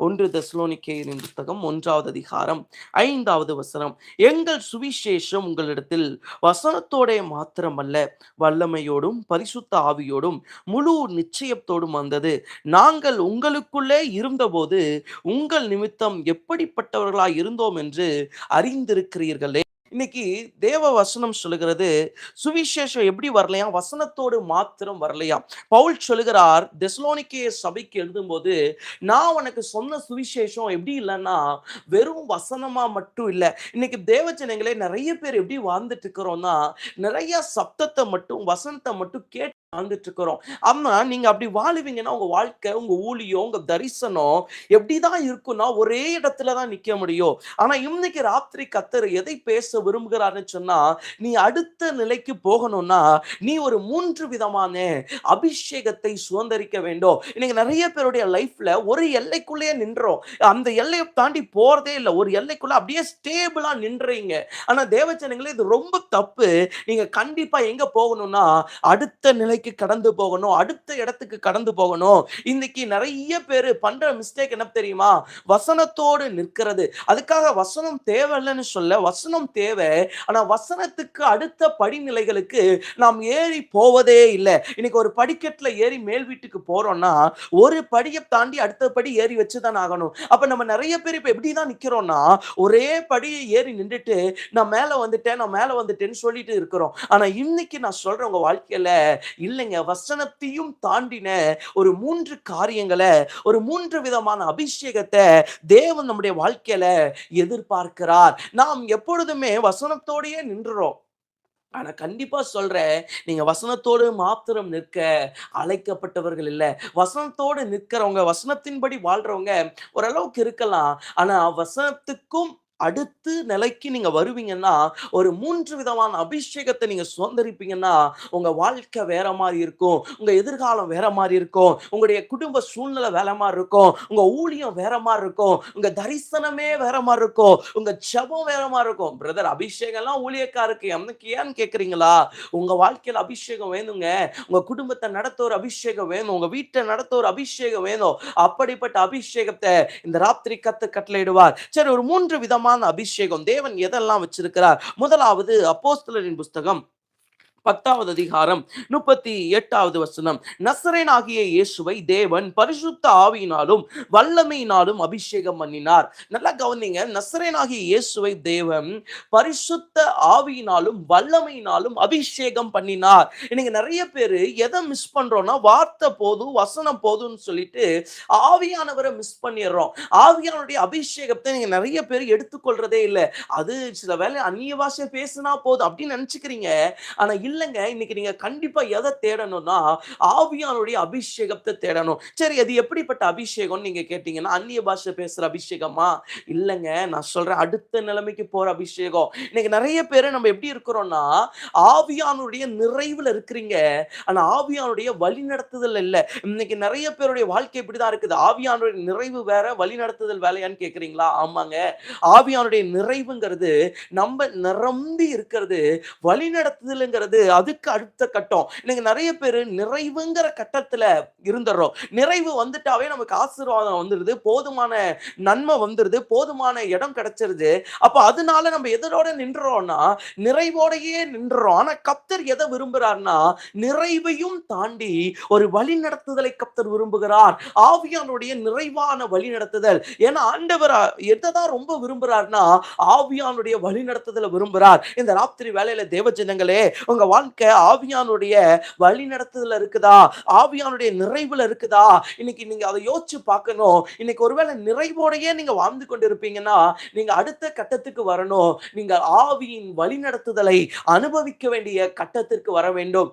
1 தெசலோனிக்கேயரின் புத்தகம் 1வது அதிகாரம் 5வது வசனம். எங்கள் சுவிசேஷம் உங்களிடத்தில் வசனத்தோட மாத்திரமல்ல, வல்லமையோடும் பரிசுத்த ஆவியோடும் முழு நிச்சயத்தோடும் வந்தது. நாங்கள் உங்களுக்குள்ளே இருந்தபோது உங்கள் நிமித்தம் எப்படிப்பட்டவர்களாய் இருந்தோம் என்று அறிந்திருக்கிறீர்களே. இன்னைக்கு தேவ வசனம் சொல்லுகிறது, சுவிசேஷம் எப்படி வரலையா? வசனத்தோடு மாத்திரம் வரலையா. பவுல் சொல்லுகிறார் தெசலோனிக்கே சபைக்கு எழுதும்போது, நான் உனக்கு சொன்ன சுவிசேஷம் எப்படி இல்லைன்னா வெறும் வசனமா மட்டும் இல்லை. இன்னைக்கு தேவஜனங்களே நிறைய பேர் எப்படி வாழ்ந்துட்டு இருக்கிறோம்னா, நிறைய சப்தத்தை மட்டும் வசனத்தை மட்டும் கேட்டு வாழ்ந்துட்டு இருக்கிறோம். ஆமா, நீங்க அப்படி வாழுவீங்கன்னா உங்க வாழ்க்கை, உங்க ஊழியம், உங்க தரிசனம் எப்படிதான் இருக்கும்னா ஒரே இடத்துல தான் நிக்க முடியும். ஆனா இன்னைக்கு ராத்திரி கர்த்தர் எதை பேச விரும்புகிறாருன்னு சொன்னா, நீ அடுத்த நிலைக்கு போகணும்னா நீ ஒரு 3 விதமான அபிஷேகத்தை சுதந்திரிக்க வேண்டும். இன்னைக்கு நிறைய பேருடைய லைஃப்ல ஒரு எல்லைக்குள்ளேயே நின்றோம். அந்த எல்லையை தாண்டி போறதே இல்லை. ஒரு எல்லைக்குள்ள அப்படியே ஸ்டேபிளா நின்றீங்க. ஆனா தேவஜனங்களே, இது ரொம்ப தப்பு. நீங்க கண்டிப்பா எங்க போகணும்னா அடுத்த நிலைக்கு கடந்து போகணும், அடுத்த இடத்துக்கு கடந்து போகணும். இன்னைக்கு நிறைய பேர் பண்ற மிஸ்டேக் என்ன தெரியுமா? வசனத்தோடு நிற்கிறது. அதுக்காக வசனம் தேவையில்லைன்னு சொல்ல, வசனம் தேவை. ஆனா வசனத்துக்கு அடுத்த படிநிலைகளுக்கு நாம் ஏறி போவதே இல்லை. இன்னைக்கு ஒரு படிக்கட்டுல ஏறி மேல் வீட்டுக்கு போறோம்னா ஒரு படியை தாண்டி அடுத்த படி ஏறி வச்சுதான் ஆகணும். அப்ப நம்ம நிறைய பேர் இப்ப எப்படிதான் நிக்கிறோம்னா, ஒரே படியை ஏறி நின்றுட்டு நான் மேல வந்துட்டேன், நான் மேல வந்துட்டேன்னு சொல்லிட்டு இருக்கிறோம். ஆனா இன்னைக்கு நான் சொல்றேன், உங்க வாழ்க்கையில இல்லைங்க, வசனத்தையும் தாண்டின ஒரு 3 காரியங்களை, ஒரு 3 விதமான அபிஷேகத்தை தேவன் நம்முடைய வாழ்க்கையில எதிர்பார்க்கிறார். நாம் எப்பொழுதுமே வசனத்தோடயே நின்றோம். ஆனா கண்டிப்பா சொல்றேன், நீங்க வசனத்தோடு மாத்திரம் நிற்க அழைக்கப்பட்டவர்கள் இல்ல. வசனத்தோடு நிற்கிறவங்க, வசனத்தின்படி வாழ்றவங்க ஓரளவுக்கு இருக்கலாம். ஆனா வசனத்துக்கும் அடுத்து நிலைக்கு நீங்க வருவீங்கன்னா, ஒரு 3 விதமான அபிஷேகத்தை நீங்க சுதந்திரிப்பீங்கன்னா, உங்க வாழ்க்கை வேற மாதிரி இருக்கும். உங்க எதிர்காலம் வேற மாதிரி இருக்கும். உங்களுடைய குடும்ப சூழ்நிலை வேற மாதிரி இருக்கும். உங்க ஊழியம் வேற மாதிரி இருக்கும். உங்க தரிசனமே வேற மாதிரி இருக்கும். உங்க ஜெபம் வேற மாதிரி இருக்கும். பிரதர், அபிஷேகம் எல்லாம் ஊழியக்காருக்கு எனக்கு ஏன்னு கேக்குறீங்களா? உங்க வாழ்க்கையில அபிஷேகம் வேணுங்க. உங்க குடும்பத்தை நடத்த ஒரு அபிஷேகம் வேணும். உங்க வீட்டை நடத்த ஒரு அபிஷேகம் வேணும். அப்படிப்பட்ட அபிஷேகத்தை இந்த ராத்திரி கட்டளையிடுவார். சரி, ஒரு 3 விதமான அபிஷேகம் தேவன் எதெல்லாம் வச்சிருக்கிறார்? முதலாவது அப்போஸ்தலரின் புஸ்தகம் 10வது அதிகாரம் 38வது வசனம். நசரேனாகிய இயேசுவை தேவன் பரிசுத்த ஆவியினாலும் வல்லமையினாலும் அபிஷேகம் பண்ணினார். நல்லா கவனிங்க, நசரேனாகிய இயேசுவை தேவன் பரிசுத்த ஆவியினாலும் வல்லமையினாலும் அபிஷேகம் பண்ணினார். இன்னைக்கு நிறைய பேர் எதை மிஸ் பண்றோம்னா, வார்த்தை போதும், வசனம் போதும்னு சொல்லிட்டு ஆவியானவரை மிஸ் பண்ணிடுறோம். ஆவியானுடைய அபிஷேகத்தை நீங்க நிறைய பேர் எடுத்துக்கொள்றதே இல்லை. அது சில வேளை அந்நிய பாஷை பேசினா போதும் அப்படின்னு நினைச்சுக்கிறீங்க. ஆனா இல்லங்க, இன்னைக்கு நீங்க கண்டிப்பா எதை தேடணும்னா ஆவியானுடைய அபிஷேகத்தை தேடணும். சரி, அது எப்படிப்பட்ட அபிஷேகம் நீங்க கேட்டீங்கன்னா, அந்நிய பாஷை பேசுற அபிஷேகமா? இல்லங்க, நான் சொல்றேன் அடுத்த நிலைமைக்கு போற அபிஷேகம். இன்னைக்கு நிறைய பேரை நம்ம எப்படி இருக்கிறோம்னா, ஆவியானுடைய நிறைவுல இருக்கிறீங்க, ஆனா ஆவியானுடைய வழி நடத்துதல் இல்ல. இன்னைக்கு நிறைய பேருடைய வாழ்க்கை இப்படிதான் இருக்குது. ஆவியானுடைய நிறைவு வேற, வழி நடத்துதல் வேலையான்னு கேக்குறீங்களா? ஆமாங்க, ஆவியானுடைய நிறைவுங்கிறது நம்ம நிரம்பி இருக்கிறது. வழி நடத்துதல்ங்கிறது அதுக்கு அடுத்த கட்டம். இன்னைக்கு நிறைய பேர் நிறைவுங்கிற கட்டத்துல இருந்துறோம். நிறைவு வந்துட்டாவே நமக்கு ஆசீர்வாதம் வந்துருது, போதுமான நன்மை வந்துருது, போதுமான இடம் கிடைச்சிருது. அப்ப அதனால நம்ம எதோட நின்றோம்னா நிறைவோடையே நின்றோம். ஆனா கர்த்தர் எதை விரும்புறார்னா, நிறைவையும் தாண்டி ஒரு வழி நடத்துதலை கர்த்தர் விரும்புகிறார். ஆவியானுடைய நிறைவான வழி நடத்துதல். ஏன்னா ஆண்டவர் எதைதான் ரொம்ப விரும்புறார்னா, ஆவியானுடைய வழி நடத்துதலை விரும்புறார். இந்த ராத்திரி வேளையில தேவஜனங்களே, உங்க வாழ்க்கை ஆவியானுடைய வழி நடத்துதல இருக்குதா? ஆவியானுடைய நிறைவுல இருக்குதா? இன்னைக்கு நீங்க அதை யோசிச்சு பார்க்கணும். இன்னைக்கு ஒருவேளை நிறைவோடையே நீங்க வாழ்ந்து கொண்டிருப்பீங்கன்னா, நீங்க அடுத்த கட்டத்துக்கு வரணும். நீங்க ஆவியின் வழி நடத்துதலை அனுபவிக்க வேண்டிய கட்டத்திற்கு வர வேண்டும்.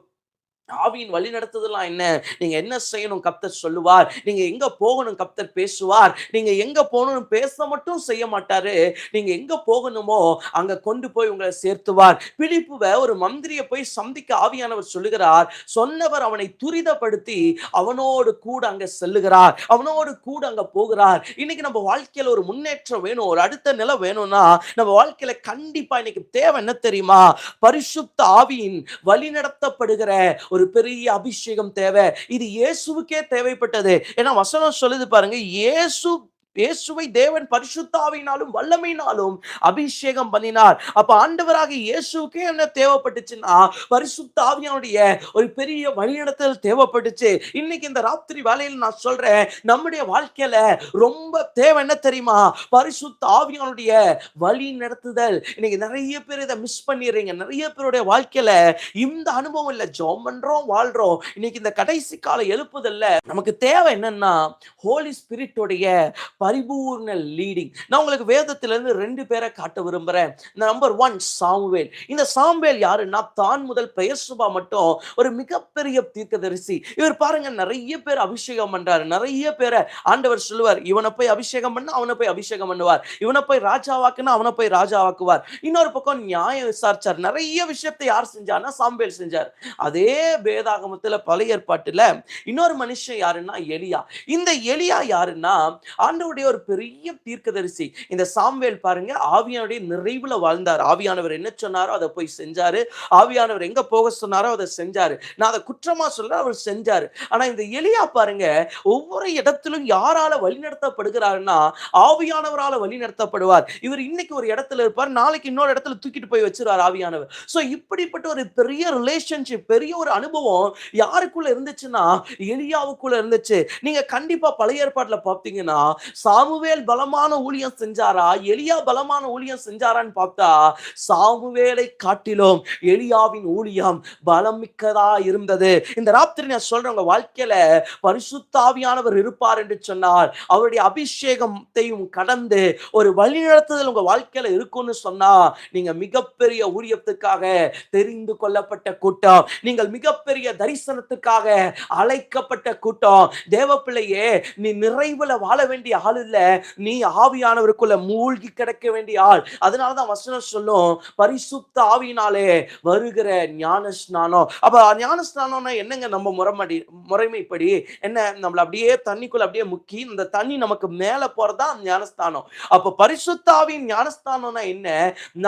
ஆவியின் வழி நடத்துதலாம் என்ன? நீங்க என்ன செய்யணும் கர்த்தர் சொல்லுவார். நீங்க எங்க போகணும் கர்த்தர் பேசுவார். நீங்க எங்க போகணும் பேச மட்டும் செய்ய மாட்டாரு. நீங்க எங்க போகணுமோ அங்க கொண்டு போய் உங்களை சேர்த்துவார். பிலிப்புவை ஒரு மந்திரியை போய் சந்திக்க ஆவியானவர் சொல்லுகிறார். சொன்னவர் அவனை துரிதப்படுத்தி அவனோடு கூட அங்க செல்லுகிறார். அவனோடு கூட அங்க போகிறார். இன்னைக்கு நம்ம வாழ்க்கையில ஒரு முன்னேற்றம் வேணும், ஒரு அடுத்த நிலை வேணும்னா நம்ம வாழ்க்கையில கண்டிப்பா இன்னைக்கு தேவை என்ன தெரியுமா? பரிசுத்த ஆவியின் வழி நடத்தப்படுகிற ஒரு பெரிய அபிஷேகம் தேவை. இது இயேசுவுக்கே தேவைப்பட்டது. ஏன்னா வசனம் சொல்லுது பாருங்க, இயேசு இயேசுவை தேவன் பரிசுத்த ஆவியினாலும் வல்லமையினாலும் அபிஷேகம் பண்ணினார். அப்ப ஆண்டவராகிய இயேசுவுக்கே என்ன தேவைப்பட்டுச்சுன்னா, பரிசுத்த ஆவியானுடைய ஒரு பெரிய வழிநடத்தல் தேவைப்பட்டுச்சு. இன்னைக்கு இந்த ராத்திரி வேளையில நான் சொல்றேன், நம்முடைய வாழ்க்கையில ரொம்ப தேவை என்ன தெரியுமா? பரிசுத்த ஆவியானுடைய வழி நடத்துதல். இன்னைக்கு நிறைய பேர் இதை மிஸ் பண்ணிடுறீங்க. நிறைய பேருடைய வாழ்க்கையில இந்த அனுபவம் இல்ல. ஜெபம் பண்றோம், வாழ்றோம். இன்னைக்கு இந்த கடைசி கால எழுப்புதல்ல நமக்கு தேவை என்னன்னா, ஹோலி ஸ்பிரிட்டுடைய பரிபூர்ண லீடிங். நான் உங்களுக்கு வேதத்திலிருந்து 2 பேரை காட்ட விரும்புறேன். Number 1 Samuel. இந்த சாமுவேல் யாருன்னா, தான் முதல் பெயர்சபா மட்டும் ஒரு மிகப்பெரிய தீர்க்கதரிசி. இவர் பாருங்க, நிறைய பேர் அபிஷேகம் பண்றாரு. நிறைய பேரை ஆண்டவர் சொல்லுவார், இவனை போய் அபிஷேகம் பண்ண, அவனை போய் அபிஷேகம் பண்ணுவார். இவனை போய் ராஜாவாக்குனா அவனை போய் ராஜாவாக்குவார். இன்னொரு பக்கம் நியாயம் விசாரிச்சார். நிறைய விஷயத்தை யார் செஞ்சார்னா, சாமுவேல் செஞ்சார். அதே வேதாகமத்துல பழைய ஏற்பாட்டுல இன்னொரு மனுஷன் யாருன்னா, எலியா. இந்த எலியா யாருன்னா, ஆண்டவருடைய ஒரு பெரிய தீர்க்கதரிசி. இந்த சாமுவேல் பாருங்க, ஆவியானுடைய நிறைவுல வாழ்ந்தார். ஆவியானவர் என்ன சொன்னாரோ அதை போய் செஞ்சாரு. ஆவியானவர் எங்க போக சொன்னாரோ அதை செஞ்சாரு. நான் அதை குற்றமா சொல்ல, அவர் செஞ்சாரு. ஆனா இந்த எலியா பாருங்க, ஒவ்வொரு இடத்திலும் யாரால வழிநடத்தப்படுகிறாருன்னா, ஆவியானவரால வழிநடத்தப்படுவார். இவர் இன்னைக்கு ஒரு இடத்துல இருப்பார், நாளைக்கு இன்னொரு இடத்துல தூக்கிட்டு போய் வச்சிருவார் ஆவியானவர். சோ இப்படிப்பட்ட ஒரு பெரிய ரிலேஷன்ஷிப், பெரிய ஒரு அனுபவம் யாருக்குள்ள இருந்துச்சுன்னா, எலியாவுக்குள்ள இருந்துச்சு. நீங்க கண்டிப்பா பழைய ஏற்பாட்டுல பார்த்தீங்கன்னா, சாமுவேல் பலமான ஊழியம் செஞ்சாரா, எலியா பலமான ஊழியம் செஞ்சாரான்னு பார்த்தா, சாமுவேலை காட்டிலும் எலியாவின் ஊழியம் பலம் மிக்கதா இருந்தது. இந்த ராத்திரி நான் சொல்றேன், உங்க வாழ்க்கையில பரிசுத்த ஆவியானவர் இருப்பார் என்று சொன்னால், அவருடைய அபிஷேகத்தையும் கடந்து ஒரு வழிநடத்துதல் உங்க வாழ்க்கையில இருக்கும்னு சொன்னா, நீங்க மிகப்பெரிய ஊழியத்துக்காக தெரிந்து கொள்ளப்பட்ட கூட்டம். நீங்கள் மிகப்பெரிய தரிசனத்துக்காக அழைக்கப்பட்ட கூட்டம். தேவ பிள்ளையே, நீ நிறைவுல வாழ வேண்டிய ஆள் இல்ல, நீ ஆவியானவருக்குள்ள மூழ்கி கிடக்க வேண்டிய ஆள். அதனாலதான் வசனம் சொல்லும், பரிசுத்த ஆவியினாலே வருகிற ஞான ஸ்நானம். அப்ப ஞான ஸ்நானம்னா என்னங்க? நம்ம முறைமைப்படி என்ன, நம்மள அப்படியே தண்ணிக்குள்ள அப்படியே முக்கி இந்த தண்ணி நமக்கு மேல போறதா ஞானஸ்தானம். அப்ப பரிசுத்த ஆவியின் ஞானஸ்தானம்னா என்ன?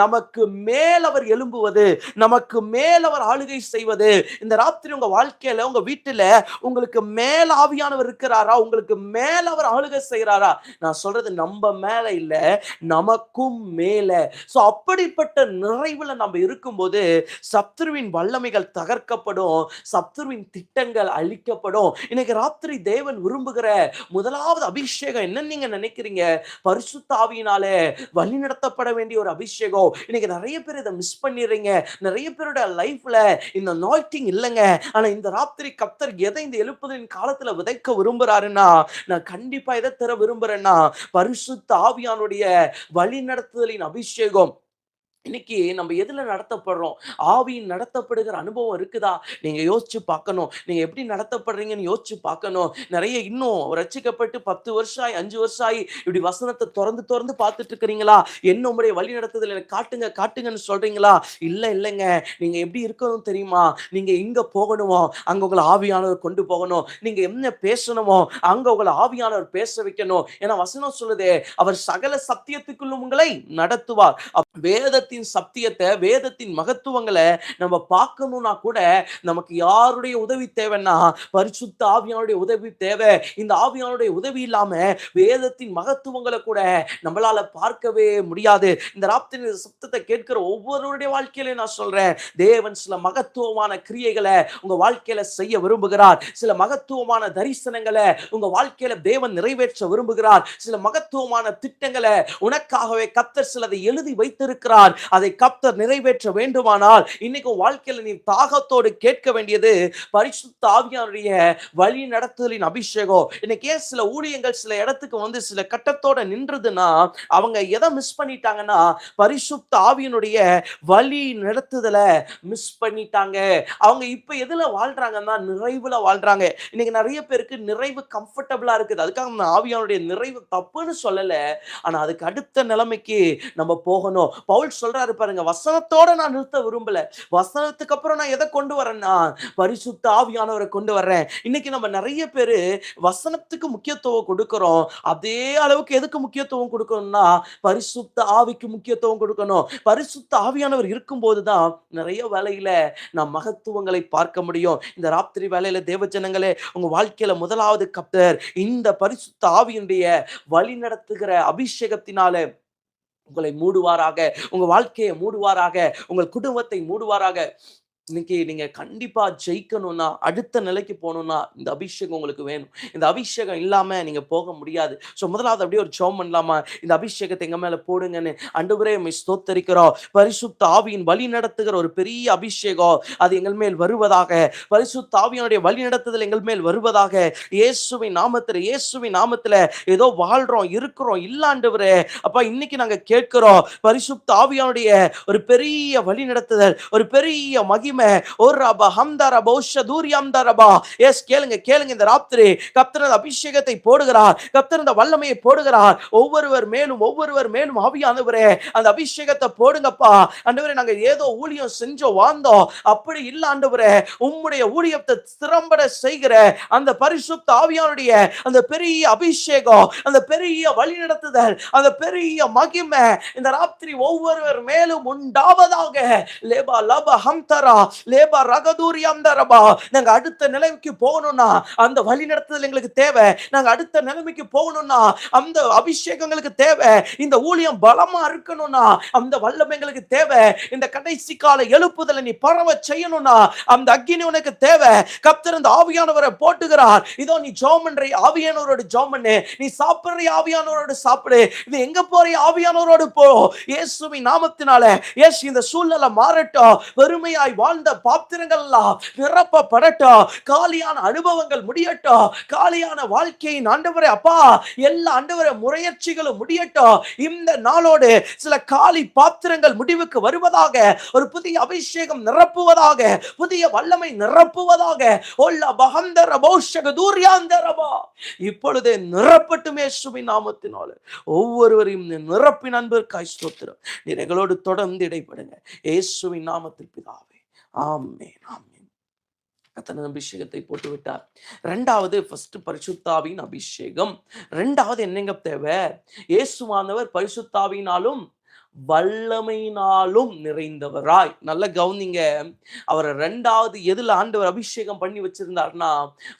நமக்கு மேல் அவர் எழும்புவது, நமக்கு மேல் அவர் ஆளுகை செய்வது. இந்த ராத்திரி உங்க வாழ்க்கையில, உங்க வீட்டுல உங்களுக்கு மேல் ஆவியானவர் இருக்கிறாரா? உங்களுக்கு மேல் அவர் ஆளுகை செய்யறாரா? நான் சொல்றது நம்ம மேல இல்ல, நமக்கும் மேல. சோ அப்படிப்பட்ட நிறைவுல நம்ம இருக்கும்போது சத்துருவின் வல்லமைகள் தகர்க்கப்படும், சத்துருவின் திட்டங்கள் அழிக்கப்படும். இன்னைக்கு ராத்திரி தேவன் விரும்புகிற முதலாவது அபிஷேகம் என்னன்னு நீங்க நினைக்கிறீங்க? பரிசுத்த ஆவியினாலே வழிநடத்தப்பட வேண்டிய ஒரு அபிஷேகம். இன்னைக்கு நிறைய பேர் இதை மிஸ் பண்ணிடுறீங்க. நிறைய பேரோட லைஃப்ல இந்த அனாயிண்டிங் இல்லைங்க. ஆனா இந்த ராத்திரி கர்த்தர் எதை இந்த எழுப்புதலின் காலத்துல விதைக்க விரும்புறாருன்னா, நான் கண்டிப்பா எதை தர விரும்புறேன்னா, பரிசுத்த ஆவியானுடைய வழி நடத்துதலின் அபிஷேகம். இன்னைக்கு நம்ம எதுல நடத்தப்படுறோம்? ஆவியின் நடத்தப்படுகிற அனுபவம் இருக்குதா? நீங்க யோசிச்சு பார்க்கணும். நீங்க எப்படி நடத்தப்படுறீங்கன்னு யோசிச்சு பார்க்கணும். நிறைய இன்னும் ரட்சிக்கப்பட்டு 10 வருஷம் ஆயி, 5 வருஷம் ஆயி இப்படி வசனத்தை திறந்து திறந்து பார்த்துட்டு இருக்கிறீங்களா? என்ன உங்களுடைய வழி நடத்துதல் எனக்கு காட்டுங்க காட்டுங்கன்னு சொல்றீங்களா? இல்லைங்க. நீங்க எப்படி இருக்கணும் தெரியுமா? நீங்க எங்க போகணுமோ அங்க உங்களை ஆவியானவர் கொண்டு போகணும். நீங்க என்ன பேசணுமோ அங்க உங்களை ஆவியானவர் பேச வைக்கணும். ஏன்னா வசனம் சொல்லுதே, அவர் சகல சத்தியத்துக்குள்ளும் உங்களை நடத்துவார். வேதத்தின் சத்தியத்தை, வேதத்தின் மகத்துவங்களை நம்ம பார்க்கணும்னா கூட நமக்கு யாருடைய உதவி தேவைன்னா, பரிசுத்த ஆவியானுடைய உதவி தேவை. இந்த ஆவியானுடைய உதவி இல்லாம வேதத்தின் மகத்துவங்களை கூட நம்மளால பார்க்கவே முடியாது. இந்த ராத்திரி சத்தத்தை கேட்கிற ஒவ்வொருடைய வாழ்க்கையில நான் சொல்றேன், தேவன் சில மகத்துவமான கிரியைகளை உங்க வாழ்க்கையில செய்ய விரும்புகிறார். சில மகத்துவமான தரிசனங்களை உங்க வாழ்க்கையில தேவன் நிறைவேற்ற விரும்புகிறார். சில மகத்துவமான திட்டங்களை உனக்காகவே கர்த்தர் சிலதை எழுதி வைத்திருக்கிறார். அதை கர்த்தர் நிறைவேற்ற வேண்டுமானால் இன்னைக்கு வாழ்க்கையில நீ தாகத்தோடு கேட்க வேண்டியது பரிசுத்த ஆவியானுடைய வழி நடத்துதலின் அபிஷேகம். இன்னைக்கு ஏன் சில ஊழியங்கள் சில இடத்துக்கு வந்து சில கட்டத்தோட நின்றதுன்னா, அவங்க எதை மிஸ் பண்ணிட்டாங்கன்னா, பரிசுத்த ஆவியினுடைய வழி நடத்துதலை மிஸ் பண்ணிட்டாங்க. அவங்க இப்ப எதுல வாழ்றாங்கன்னா, நிறைவுல வாழ்றாங்க. இன்னைக்கு நிறைய பேருக்கு நிறைவு கம்ஃபர்டபுளா இருக்குது. அதுக்காக ஆவியானுடைய நிறைவு தப்புன்னு சொல்லல. ஆனா அதுக்கு அடுத்த நிலைமைக்கு நம்ம போகணும். பவுல் சொல்ற சொல்றாரு பாருங்க, வசனத்தோட நான் நிறுத்த விரும்பல. வசனத்துக்கு அப்புறம் நான் எதை கொண்டு வரேன்னா, பரிசுத்த ஆவியானவரை கொண்டு வர்றேன். இன்னைக்கு நம்ம நிறைய பேரு வசனத்துக்கு முக்கியத்துவம் கொடுக்கிறோம். அதே அளவுக்கு எதுக்கு முக்கியத்துவம் கொடுக்கணும்னா, பரிசுத்த ஆவிக்கு முக்கியத்துவம் கொடுக்கணும். பரிசுத்த ஆவியானவர் இருக்கும்போது தான் நிறைய வேளையில நாம் மகத்துவங்களை பார்க்க முடியும். இந்த ராத்திரி வேளையில தேவ ஜனங்களே, உங்க வாழ்க்கையில முதலாவது கர்த்தர் இந்த பரிசுத்த ஆவியினுடைய வழி நடத்துகிற அபிஷேகத்தினால உங்களை மூடுவாராக, உங்க வாழ்க்கையை மூடுவாராக, உங்கள் குடும்பத்தை மூடுவாராக. இன்னைக்கு நீங்க கண்டிப்பா ஜெயிக்கணும்னா, அடுத்த நிலைக்கு போகணும்னா, இந்த அபிஷேகம் உங்களுக்கு வேணும். இந்த அபிஷேகம் இல்லாம நீங்க போக முடியாது. முதலாவது அப்படியே ஒரு ஜெபம் பண்ணலாமா? இந்த அபிஷேகத்தை எங்க மேல போடுங்கன்னு. ஆண்டவரே உம்மை ஸ்தோத்தரிக்கிறோம். பரிசுத்த ஆவியின் வழி நடத்துகிற ஒரு பெரிய அபிஷேகம் அது எங்கள் மேல் வருவதாக. பரிசுத்த ஆவியினுடைய வழி நடத்துதல் எங்கள் மேல் வருவதாக. இயேசுவின் நாமத்துல ஏதோ வாழ்றோம், இருக்கிறோம் இல்ல ஆண்டவரே. அப்பா, இன்னைக்கு நாங்க கேட்கிறோம், பரிசுத்த ஆவியானுடைய ஒரு பெரிய வழி நடத்துதல், ஒரு பெரிய மகிமை. கேளுங்க கேளுங்க, இந்த ராத்திரி கர்த்தர் அபிஷேகத்தை போடுகிறார், கர்த்தர் இந்த வல்லமையை போடுகிறார். ஒவ்வொருவர் மேலும் ஆவியானவரே அந்த அபிஷேகத்தை போடுங்கப்பா. ஆண்டவரே, நாங்க ஏதோ ஊழியம் செஞ்சோம் வாழ்ந்தோம் அப்படி இல்ல ஆண்டவரே. உம்முடைய ஊழியத்தை திறம்பட செய்கிற அந்த பரிசுத்த ஆவியானுடைய அந்த பெரிய அபிஷேகம், அந்த பெரிய வழி நடத்துதல், அந்த பெரிய மகிமை இந்த ராத்திரி ஒவ்வொருவர் மேலும் உண்டாவதாக. லேபா லபா ஹம்தரா லேபா ரகதூரியாம்தரபா. நாங்க அடுத்த நிலைமைக்கு போகணும்னா அந்த வழி நடத்துதல் எங்களுக்கு தேவை. நாங்க அடுத்த நிலைமைக்கு போகணும்னா அந்த அபிஷேகங்களுக்கு தேவை. இந்த ஊழியம் பலமா இருக்கணும்னா அந்த வல்லமை எங்களுக்கு தேவை. இந்த கடைசி கால எழுப்புதலை நீ பரவ செய்யணும்னா அந்த அக்கினி உனக்கு தேவை. கர்த்தர் அந்த ஆவியானவரை போட்டுகிறார். இதோ நீ ஜெபம் பண்ற ஆவியானவரோட ஜெபம் பண்ணு, நீ சாப்பிடுற ஆவியானவரோட சாப்பிடு, நீ எங்க போற ஆவியானவரோடு போ. இயேசுவின் நாமத்தினால இந்த சூழ்நிலை மாறட்டும். வெறுமையாய் வாழ்ந்த பாத்திரங்கள் எல்லாம் நிரப்பப்படட்டும். காலியான அனுபவங்கள் முடியட்டும். காலியான வாழ்க்கையின் ஆண்டவரே அப்பா எல்லா ஆண்டவரே முயற்சிகளும் முடியட்டும். இந்த நாளோடு சில காலி பாத்திரங்கள் முடிவுக்கு வருவதாக. ஒரு புதிய அபிஷேகம் நிரப்புவதாக, புதிய வல்லமை நிரப்புவதாக. இப்பொழுதே நிரப்பட்டும் இயேசுவின் நாமத்தினால. ஒவ்வொருவரையும் நிரப்பின் அன்பிற்காய் ஸ்தோத்திரம். நீர் எங்களோடு தொடர்ந்து இடைப்படுங்க இயேசுவின் நாமத்தில் பிதாவே, ஆமென் ஆமென். கர்த்தர் அபிஷேகத்தை போட்டு விட்டார். இரண்டாவது, ஃபர்ஸ்ட் பரிசுத்தாவின் அபிஷேகம். இரண்டாவது என்னங்க தேவை? இயேசுவானவர் பரிசுத்தாவினாலும் வல்லமையினாலும் நிறைந்தவராய். நல்ல கவனிங்க, அவரை இரண்டாவது எதுல ஆண்டவர் அபிஷேகம் பண்ணி வச்சிருந்தார்னா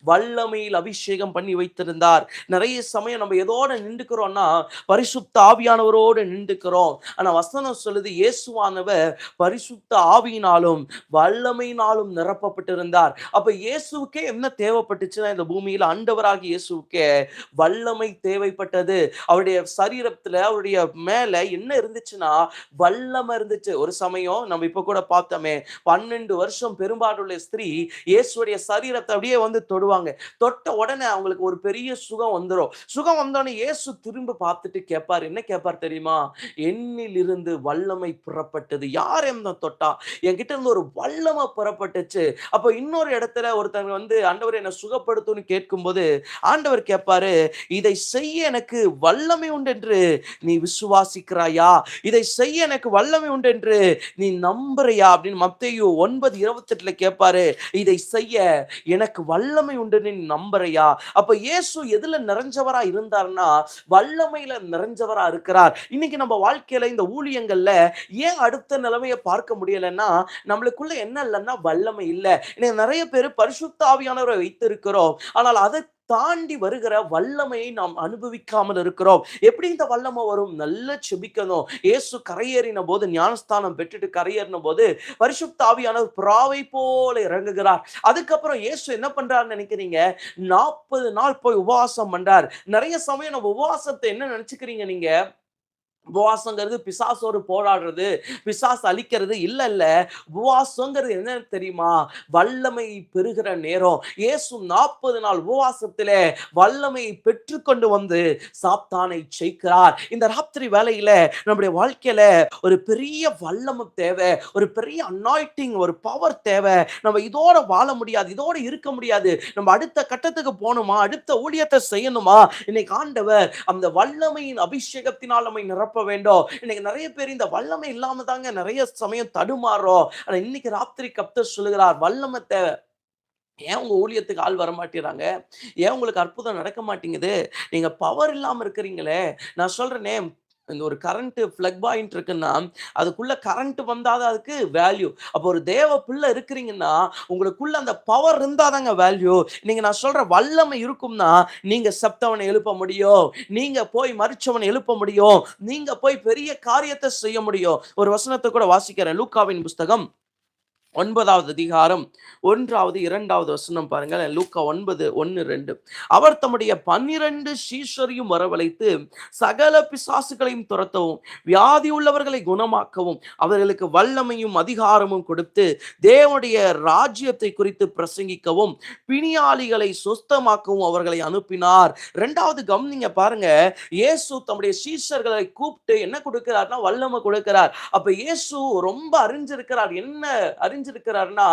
வல்லமையில் அபிஷேகம் பண்ணி வைத்திருந்தார். நிறைய சமயம் நம்ம எதோட நின்றுக்கிறோம்னா பரிசுத்த ஆவியானவரோடு நின்றுக்கிறோம். ஆனா வசனம் சொல்லுது, இயேசுவானவர் பரிசுத்த ஆவியினாலும் வல்லமையினாலும் நிரப்பப்பட்டிருந்தார். அப்ப இயேசுக்கே என்ன தேவைப்பட்டுச்சுன்னா, இந்த பூமியில ஆண்டவராகிய இயேசுக்கே வல்லமை தேவைப்பட்டது. அவருடைய சரீரத்துல அவருடைய மேல என்ன இருந்துச்சுன்னா வல்லமை இருந்துச்சு. ஒரு சமயம் நம்ம இப்ப கூட பார்த்தோமே, 12 வருஷம் பெரும்பாடுள்ள ஸ்திரீ இயேசுடைய சரீரத்தை அப்படியே வந்து தொடுவாங்க. தொட்ட உடனே அவங்களுக்கு ஒரு பெரிய சுகம் வந்துடும். சுகம் வந்தோடனே இயேசு திரும்ப பார்த்துட்டு கேட்பார். என்ன கேட்பார் தெரியுமா? என்னில் இருந்து வல்லமை புறப்பட்டது. யார் என்ன தொட்டா? என்கிட்ட இருந்து ஒரு வல்லமை புறப்பட்டுச்சு. அப்ப இன்னொரு இடத்துல ஒருத்தங்க வந்து ஆண்டவர் என்ன சுகப்படுத்தும்னு கேட்கும்போது ஆண்டவர் கேட்பாரு, இதை செய்ய எனக்கு வல்லமை உண்டு என்று நீ விசுவாசிக்கிறாயா? இதை செய்ய எனக்கு வல்லமை உண்டு என்று நீ நம்புறியா அப்படின்னு மத்தேயு 9:28 கேட்பாரு. இதை செய்ய எனக்கு வல்லமை உண்டு நீ நம்புறியா? அப்ப இயேசு எதுல நிறைஞ்சவரா இருந்தார்னா வல்லமையில நிறைஞ்சவரா இருக்கிறார். இன்னைக்கு நம்ம வாழ்க்கையில இந்த ஊழியங்கள்ல ஏன் அடுத்த நிலைமையை பார்க்க முடியலன்னா நம்மளுக்குள்ள என்ன இல்லைன்னா வல்லமை இல்லை. இன்னைக்கு நிறைய பேர் பரிசுத்த ஆவியானவரை வைத்திருக்கிறோம், ஆனால் அதை தாண்டி வருகிற வல்லமையை நாம் அனுபவிக்காமல் இருக்கிறோம். எப்படி இந்த வல்லமை வரும்? நல்ல செபிக்கணும். இயேசு கரையேறின போது, ஞானஸ்தானம் பெற்றுட்டு கரையேறின போது பரிசுத்த ஆவியானவர் புறாவை போல இறங்குகிறார். அதுக்கப்புறம் இயேசு என்ன பண்றாருன்னு நினைக்கிறீங்க? 40 நாள் போய் உபவாசம் பண்றார். நிறைய சமயம் நம்ம உபவாசத்தை என்ன நினைச்சுக்கிறீங்க நீங்க? உபவாசங்கிறது பிசாசோடு போராடுறது, பிசாசு அழிக்கிறது இல்ல இல்ல. உபவாசங்கிறது என்ன தெரியுமா? வல்லமை பெறுகிற நேரம். இயேசு 40 நாள் உபவாசத்திலே வல்லமையை பெற்றுக்கொண்டு வந்து சாத்தானை ஜெயிக்கிறார். இந்த ராத்திரி வேளையில நம்முடைய வாழ்க்கையில ஒரு பெரிய வல்லமை தேவை, ஒரு பெரிய அனாயிண்டிங், ஒரு பவர் தேவை. நம்ம இதோட வாழ முடியாது, இதோட இருக்க முடியாது. நம்ம அடுத்த கட்டத்துக்கு போகணுமா, அடுத்த ஊழியத்தை செய்யணுமா, இன்னைக்கு ஆண்டவர் அந்த வல்லமையின் அபிஷேகத்தினால் நம்மை நிரப்ப நிரப்ப வேண்டும். இன்னைக்கு நிறைய பேர் இந்த வல்லமை இல்லாம தாங்க நிறைய சமயம் தடுமாறுறோம். ஆனா இன்னைக்கு ராத்திரி கர்த்தர் சொல்லுகிறார், வல்லமை தேவை. ஏன் உங்க ஊழியத்துக்கு ஆள் வரமாட்டேங்கிறாங்க? ஏன் உங்களுக்கு அற்புதம் நடக்க மாட்டேங்குது? நீங்க பவர் இல்லாம இருக்கிறீங்களே! நான் சொல்றேனே, இந்த ஒரு கரண்ட் பிளக் பாயிண்ட் இருக்குன்னா, அதுக்குள்ள கரண்ட் வந்தா தான் அதுக்கு வேல்யூ. அப்போ ஒரு தேவ பிள்ளை இருக்கிறீங்கன்னா, உங்களுக்குள்ள அந்த பவர் இருந்தா தாங்க வேல்யூ. இன்னைக்கு நான் சொல்றேன் வல்லமை இருக்கும்னா, நீங்க செத்தவன எழுப்ப முடியும். நீங்க போய் மரிச்சவன எழுப்ப முடியும். நீங்க போய் பெரிய காரியத்த செய்ய முடியும். ஒரு வசனத்த கூட வாசிக்கிறேன். லூக்காவின் புஸ்தகம் 9வது அதிகாரம் 1வது 2வது வசனம் பாருங்க. லூக்கா 9 1 2. அவர் தம்முடைய 12 சீஷரையும் வரவழைத்து சகல பிசாசுகளையும் துரத்தவும் வியாதி உள்ளவர்களை குணமாக்கவும் அவர்களுக்கு வல்லமையும் அதிகாரமும் கொடுத்து தேவனுடைய ராஜ்யத்தை குறித்து பிரசங்கிக்கவும் பிணியாளிகளை சுஸ்தமாக்கவும் அவர்களை அனுப்பினார். 2வது கவனிங்க பாருங்க. இயேசு தம்முடைய சீஷர்களை கூப்பிட்டு என்ன கொடுக்கிறார்னா வல்லமை கொடுக்கிறார். அப்ப இயேசு ரொம்ப அறிஞ்சிருக்கிறார். என்ன அறிஞ்சிருக்கிறார்னா,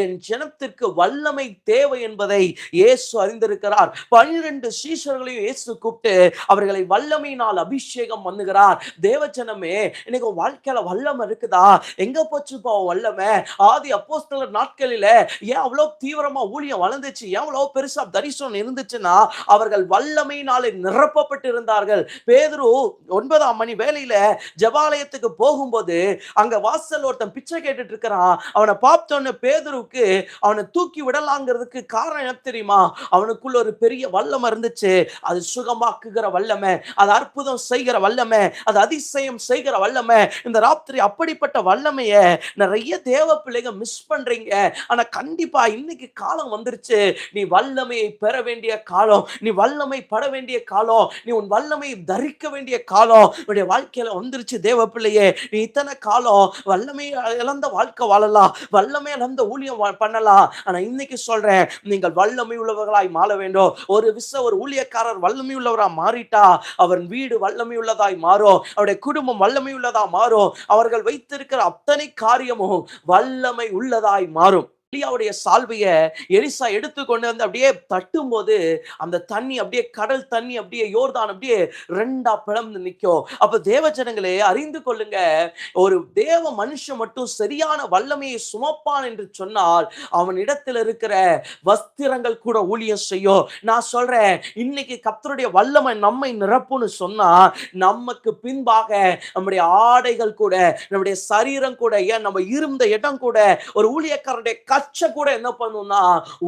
என் ஜனத்திற்கு வல்லமை தேவை என்பதை இயேசு அறிந்திருக்கிறார். 12 சீஷர்களையும் இயேசு கூப்பிட்டு அவர்களை வல்லமையினால் அபிஷேகம் பண்ணுகிறார். தேவஜனமே, இன்னைக்கு வாழ்க்கையில வல்லமை இருக்குதா? எங்க போச்சுப்பா வல்லமை? ஆதி அப்போஸ்தலர் நாட்களில ஏன் அவ்வளவு தீவிரமா ஊழியம் வளர்ந்துச்சு? ஏன் அவ்வளவு பெருசா தரிசனம் இருந்துச்சுன்னா, அவர்கள் வல்லமையினாலே நிரப்பப்பட்டிருந்தார்கள். பேதுரு 9ஆம் மணி வேளையில ஜெபாலயத்துக்கு போகும்போது அங்க வாசல் ஒருத்தன் பிச்சை கேட்டுட்டு இருக்கிறான். அவனை பார்த்தோன்னு பேதுருவுக்கு அவனை தூக்கி விடலாங்கிறதுக்கு காரணம் என்ன தெரியுமா? அவனுக்குள்ள ஒரு பெரிய வல்லமை இருந்துச்சு. அது சுகமாக்குகிற வல்லமை, அது அற்புதம் செய்கிற வல்லமை, அது அதிசயம் செய்கிற வல்லமை. இந்த ராத்திரி அப்படிப்பட்ட வல்லமைய நிறைய தேவ பிள்ளைங்க மிஸ் பண்றீங்க. ஆனா கண்டிப்பா இன்னைக்கு காலம் வந்துருச்சு. நீ வல்லமையை பெற வேண்டிய காலம், நீ வல்லமை பட வேண்டிய காலம், நீ உன் வல்லமையை தரிக்க வேண்டிய காலம் உன்னுடைய வாழ்க்கையில வந்துருச்சு. தேவ பிள்ளையே, நீ இத்தனை காலம் வல்லமை இழந்த வாழ்க்கை வாழலாம், வல்லமை இழந்த ஊழியம் பண்ணலாம். ஆனா இன்னைக்கு சொல்றேன், நீங்கள் வல்லமை உள்ளவர்களாய் மாற வேண்டும். ஒரு ஊழியக்காரர் வல்லமை உள்ளவரா மாறிட்டா அவன் வீடு வல்லமை உள்ளதாய் மாறும், அவருடைய குடும்பம் வல்லமை உள்ளதா மாறும், அவர்கள் வைத்திருக்கிற அத்தனை காரியமும் வல்லமை உள்ளதாய் மாறும். எலியாவுடைய சால்வைய எலிசா எடுத்துக்கொண்டு வந்து அப்படியே தட்டும் போது அந்த தண்ணி அப்படியே கடல் தண்ணி அப்படியே யோர்தான் அப்படியே ரெண்டா பிளந்து நிற்கும். அப்ப தேவ ஜனங்களே அறிந்து கொள்ளுங்க, ஒரு தேவ மனுஷன் மட்டும் சரியான வல்லமையை சுமப்பான் என்று சொன்னால் அவன் இடத்தில் இருக்கிற வஸ்திரங்கள் கூட ஊழியம் செய்யும். நான் சொல்றேன், இன்னைக்கு கர்த்தருடைய வல்லமை நம்மை நிரப்புன்னு சொன்னா நமக்கு பின்பாக நம்முடைய ஆடைகள் கூட, நம்முடைய சரீரம் கூட, ஏன் நம்ம இருந்த இடம் கூட, ஒரு ஊழியக்காரருடைய கச்சை கூட என்ன பண்ணும்னா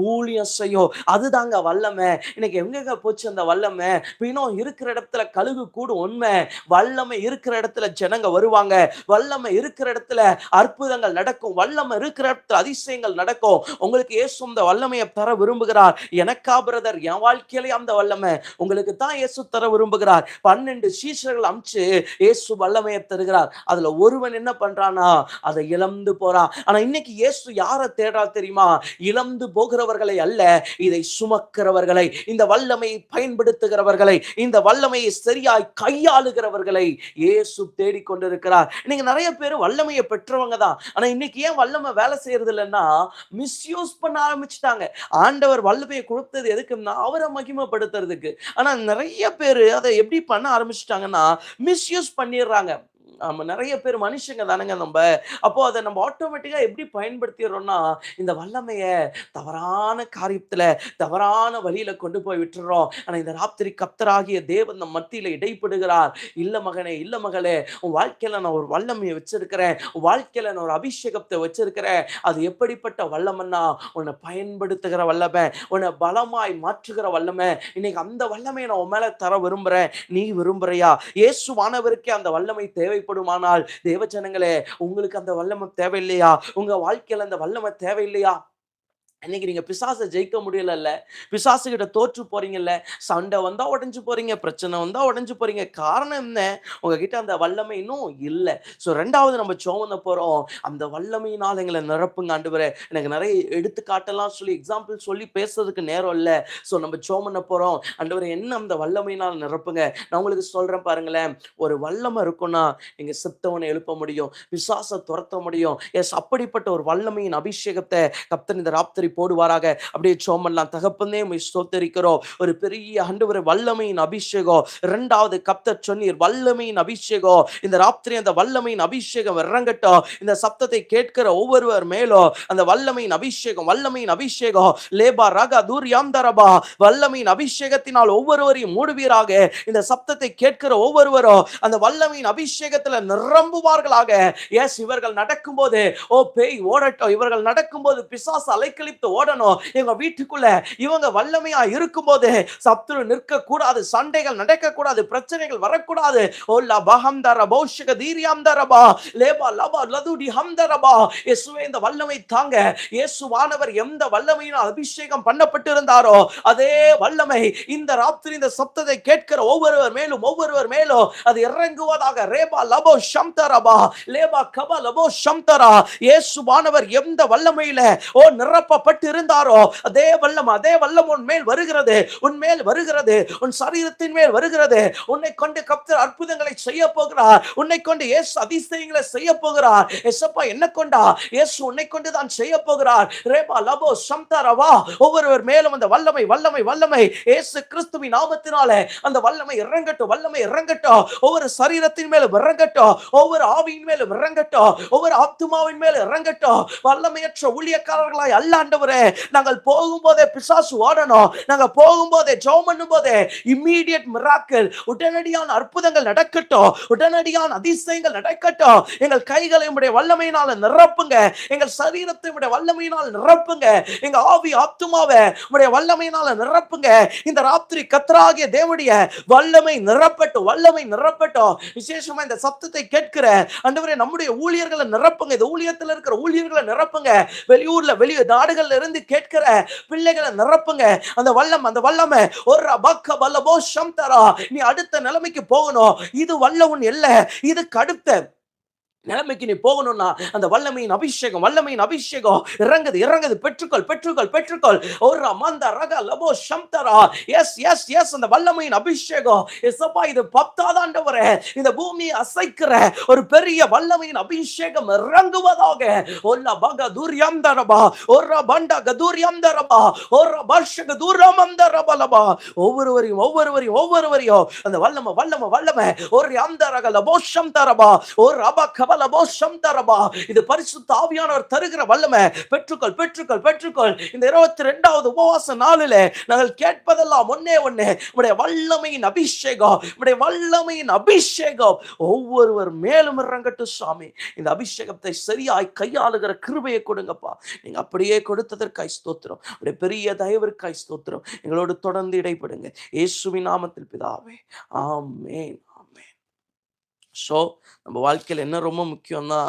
ஊழியம் செய்யும். அதுதாங்க வல்லமை. இன்னைக்கு எங்க போச்சு அந்த வல்லமை? பின்னும் இருக்கிற இடத்துல கழுகு கூட உண்மை. வல்லமை இருக்கிற இடத்துல ஜனங்க வருவாங்க, வல்லமை இருக்கிற இடத்துல அற்புதங்கள் நடக்கும், வல்லமை இருக்கிற இடத்துல அதிசயங்கள் நடக்கும். உங்களுக்கு இயேசு அந்த வல்லமையை தர விரும்புகிறார். எனக்கா பிரதர்? என் வாழ்க்கையிலே அந்த வல்லமை உங்களுக்கு தான் இயேசு தர விரும்புகிறார். 12 சீஷர்கள் அமிச்சு இயேசு வல்லமையை தருகிறார். அதுல ஒருவன் என்ன பண்றானா அதை இழந்து போறான். ஆனா இன்னைக்கு இயேசு யாரை தேடுறார் தெரியுமா? இழந்து போகிறவர்களை அல்ல, இதை சுமக்கிறவர்களை, இந்த வல்லமையை பயன்படுத்துகிறவர்களை, இந்த வல்லமையை சரியாய் கையாளுகிறவர்களை இயேசு தேடிக்கொண்டிருக்கிறார். இன்னைக்கு நிறைய பேர் வல்லமையை பெற்றவங்க தான். ஆனா இன்னைக்கு ஏன் வல்லமை வேலை செய்யறது இல்லைன்னா மிஸ்யூஸ் பண்ண ஆரம்பிச்சுட்டாங்க. ஆண்டவர் வல்லமையை கொடுத்தது எதுக்குன்னா அவரை மகிமைப்படுத்துறதுக்கு. ஆனா நிறைய பேர் அதை எப்படி பண்ண ஆரம்பிச்சுட்டாங்கன்னா மிஸ்யூஸ் பண்ணிடுறாங்க. ஆமா, நிறைய பேர் மனுஷங்க தானங்க நம்ம. அப்போ அதை நம்ம ஆட்டோமேட்டிக்கா எப்படி பயன்படுத்திடுறோம்னா இந்த வல்லமைய தவறான காரியத்துல தவறான வழியில கொண்டு போய் விட்டுறோம். ஆனா இந்த ராத்திரி கர்த்தராகிய தேவன் நம் மத்தியில இடைப்படுகிறார். இல்ல மகனே, இல்ல மகளே, உன் வாழ்க்கையில நான் ஒரு வல்லமையை வச்சிருக்கிறேன், உன் வாழ்க்கையில நான் ஒரு அபிஷேகத்தை வச்சிருக்கிறேன். அது எப்படிப்பட்ட வல்லமைன்னா உன்னை பயன்படுத்துகிற வல்லமை, உன்னை பலமாய் மாற்றுகிற வல்லமை. இன்னைக்கு அந்த வல்லமையை நான் உன் மேல தர விரும்புறேன். நீ விரும்புறியா? இயேசுவானவருக்கே அந்த வல்லமை தேவைப்படுமானால் தேவஜனங்களே, உங்களுக்கு அந்த வல்லமை தேவையில்லையா? உங்க வாழ்க்கையில அந்த வல்லமை தேவையில்லையா? இன்னைக்கு நீங்க பிசாசை ஜெயிக்க முடியலல்ல, பிசாசுகிட்ட தோற்று போறீங்கல்ல, சண்டை வந்தா உடைஞ்சு போறீங்க, பிரச்சனை வந்தா உடைஞ்சு போறீங்க. காரணம் என்ன? உங்ககிட்ட அந்த வல்லமை இன்னும் இல்ல. ஸோ 2வது நம்ம ஜெபம் பண்ண போறோம். அந்த வல்லமையினால் எங்களை நிரப்புங்க ஆண்டவரே. எனக்கு நிறைய எடுத்துக்காட்டெல்லாம் சொல்லி எக்ஸாம்பிள் சொல்லி பேசுறதுக்கு நேரம் இல்ல. ஸோ நம்ம ஜெபம் பண்ண போறோம். ஆண்டவரே என்ன அந்த வல்லமையினால் நிரப்புங்க. நான் உங்களுக்கு சொல்றேன் பாருங்களேன், ஒரு வல்லமை இருக்குன்னா நீங்க செத்தவனை எழுப்ப முடியும், பிசாசை துரத்த முடியும். எஸ், அப்படிப்பட்ட ஒரு வல்லமையின் அபிஷேகத்தை கர்த்தர் இந்த ராத்திரி போடுவாராக. அப்படியே ஜெபம் பண்ணலாம். தகப்பனே உம்மை ஸ்தோத்திரிக்கிறோம். ஒரு பெரிய ஆண்டவரே வல்லமையின் அபிஷேகம். 2வது கர்த்தர் சொன்னீர் வல்லமையின் அபிஷேகம். இந்த ராத்திரி அந்த வல்லமையின் அபிஷேகம் இறங்கட்டும். இந்த சத்தத்தை கேட்கிற ஒவ்வொருவர் மேலும் அந்த வல்லமையின் அபிஷேகம், வல்லமையின் அபிஷேகம். லேபா ரகா தூரியாம் தரபா, வல்லமையின் அபிஷேகத்தினால் ஒவ்வொருவரையும் மூடுவீராக. இந்த சத்தத்தை கேட்கிற ஒவ்வொருவரும் அந்த வல்லமையின் அபிஷேகத்துல நிரம்புவார்களாக. எஸ், இவர்கள் நடக்கும்போது ஓ பேய் ஓடட்டும், இவர்கள் நடக்கும்போது பிசாசு அலைக்கழித்து ஓடணும். எங்க வீட்டுக்குள்ள இவங்க வல்லமையா இருக்கும்போது சத்துரு நிற்க கூடாது, சண்டைகள் நடக்க கூடாது, பிரச்சனைகள் வரக்கூடாது. ஓ லபஹம் தரபோ ஷக தீரியம் தரபா லேபா லபா லதுடி ஹம் தரபா. இயேசுவே இந்த வல்லமை தாங்க. இயேசுவானவர் எந்த வல்லமையினால் அபிஷேகம் பண்ணப்பட்டிருந்தாரோ அதே வல்லமை இந்த ராத்திரி இந்த சத்தத்தை கேட்கிற ஒவ்வொருவர் மேலும் அது இறங்குவதாக. ரேபா லபோ ஷம்தரபா லேபா கபா லபோ ஷம்தரா. இயேசுவானவர் எந்த வல்லமையில ஓ நிரப்பப்பட்டு இருந்தாரோ அதே வல்லம் உன் மேல் வருகிறது, உன் மேல் வருகிறது, உன் சரீரத்தின் மேல் வருகிறது. உன்னை கொண்டு கர்த்தர் அற்புதங்களை செய்ய போகிறார். உன்னை கொண்டு இயேசு அதிசயங்களை செய்ய போகிறார். இயேசப்பா என்ன கொண்டா இயேசு உன்னை கொண்டு தான் செய்ய போகிறார். ரேபா லபோ ஷம்தரவா. ஒவ்வொருவர் மேலும் அந்த வல்லமை இயேசு கிறிஸ்துவின் நாமத்தினாலே அந்த வல்லமை இறங்கட்டும். ஒவ்வொரு சரீரத்தின் மேலும் இறங்கட்டும், ஒவ்வொரு ஆவியின் மேலும் இறங்கட்டும், ஒவ்வொரு ஆத்துமாவின் மேலும் இறங்கட்டும். வல்லமையற்ற ஊழியக்காரர்களாய் அல்ல ஆண்டவரே. நாங்கள் போகும்போதே பிசாசு ஓடணும். நாங்கள் போகும்போதே ஜெபம் பண்ணும்போதே இம்மீடியட் மிராக்கிள், உடனடியான அற்புதங்கள் நடக்கட்டும், உடனடியான அதிசயங்கள் நடக்கட்டும். எங்கள் கைகளை உம்முடைய வல்லமையினால நிரப்புங்க, எங்கள் சரீரத்தை உம்முடைய வல்லமையினால் நிரப்புங்க, எங்க ஆவி ஆத்துமாவை உம்முடைய வல்லமையினால நிரப்புங்க. இந்த ராத்திரி கர்த்தராகிய தேவனுடைய வல்லமை நிரப்பட்டும். விசேஷமா இந்த சத்தத்தை கேட்கிற ஆண்டவரே நம்முடைய ஊழியர்களை நிரப்புங்க. இந்த ஊழியத்தில் இருக்கிற ஊழியர்களை நிரப்புங்க. வெளி நாடுகள்ல இருந்து கேட்கிற பிள்ளைகளை நிரப்புங்க. அந்த வல்லமை ஒரு பக்க வல்லபோ ஷம்தரா. நீ அடுத்த நிலைமைக்கு போகணும். இது வல்லவன் இல்ல, இதுக்கு அடுத்த நிலைமைக்கு நீ போகணும்னா அந்த வல்லமையின் அபிஷேகம் இறங்குது. பெற்றுக்கொள். ஒரு மந்த ரக லபோ ஷம்தரா. எஸ் அந்த வல்லமையின் அபிஷேகம். எஸ்ப்பா இது 10வது ஆண்டவரே, இந்த பூமியை அசைக்கிற ஒரு பெரிய வல்லமையின் அபிஷேகம் இறங்குவதாக. ஒல்ல பக துர்யம் தரபா ஒரு பண்ட கதுர்யம் தரபா ஒரு பர்ஷக துர்யம் தரபலபா. ஒவ்வொருவரையும் அந்த வல்லமை ஒரு அந்தரக லபோ ஷம்தரபா ஒரு அபக இது பரிசுத்த ஆவியானவர் தருகிற வல்லமை. பெற்றுக்கொள். இந்த 22வது உபவாச நாளில் நாங்கள் கேட்பதெல்லாம் ஒன்னே உம்முடைய வல்லமையின் அபிஷேகம் ஒவ்வொருவர் மேலும் இறங்கட்டும் சுவாமி. இந்த அபிஷேகத்தை சரியாய் கையாளுகிற கிருபையை கொடுங்கப்பா. நீங்க அப்படியே கொடுத்ததற்காய் ஸ்தோத்திரம். அப்படியே பெரிய தயவிற்காய் ஸ்தோத்திரம். எங்களோடு தொடர்ந்து இடைப்படுங்க. இயேசுவின் நாமத்தில் பிதாவே, ஆமென். ஸோ நம்ம வாழ்க்கையில் என்ன ரொம்ப முக்கியம்னா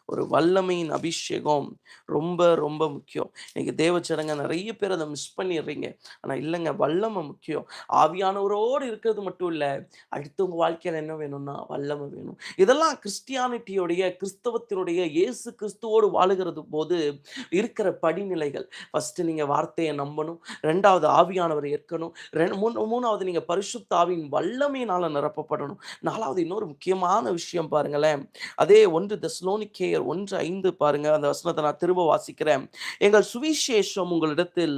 ஒரு வல்லமையின் அபிஷேகம் ரொம்ப முக்கியம். இன்னைக்கு தேவச்சடங்க நிறைய பேர் அதை மிஸ் பண்ணிடுறீங்க. ஆனால் இல்லைங்க, வல்லமை முக்கியம். ஆவியானவரோடு இருக்கிறது மட்டும் இல்லை, அடுத்தவங்க வாழ்க்கையில் என்ன வேணும்னா வல்லமை வேணும். இதெல்லாம் கிறிஸ்தவத்தினுடைய இயேசு கிறிஸ்துவோடு வாழுகிறது போது இருக்கிற படிநிலைகள். ஃபர்ஸ்ட் நீங்க வார்த்தையை நம்பணும், 2வது ஆவியானவரை ஏற்கணும், 3வது நீங்க பரிசுத்த ஆவியின் வல்லமையினால நிரப்பப்படணும், 4வது இன்னொரு முக்கியமான விஷயம் பாருங்களேன். அதே 1 தெசலோனிக்கேயர் 1:5 பாருங்க. அந்த வசனத்தை நான் திரும்ப வாசிக்கிறேன். எங்கள் சுவிசேஷம் உங்களிடத்தில்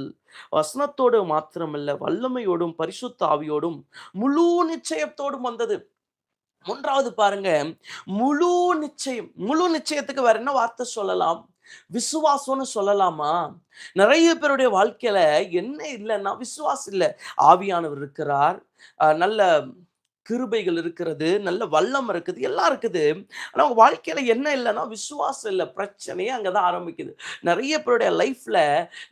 வசனத்தோடு மாத்திரமல்ல வல்லமையோடும் பரிசுத்த ஆவியோடும் முழு நிச்சயத்தோடும் வந்தது. 3வது பாருங்க, முழு நிச்சயத்துக்கு வேற என்ன வார்த்தை சொல்லலாம்? விசுவாசம்னு சொல்லலாமா? நிறைய பேருடைய வாழ்க்கையில என்ன இல்லைன்னா விசுவாசம் இல்லை. ஆவியானவர் இருக்கிறார், நல்ல கிருபைகள் இருக்கிறது, நல்ல வல்லம் இருக்குது, எல்லாம் இருக்குது. ஆனா அவங்க வாழ்க்கையில என்ன இல்லைன்னா விசுவாசம் இல்லை. பிரச்சனையே அங்கதான் ஆரம்பிக்குது. நிறைய பேருடைய லைஃப்ல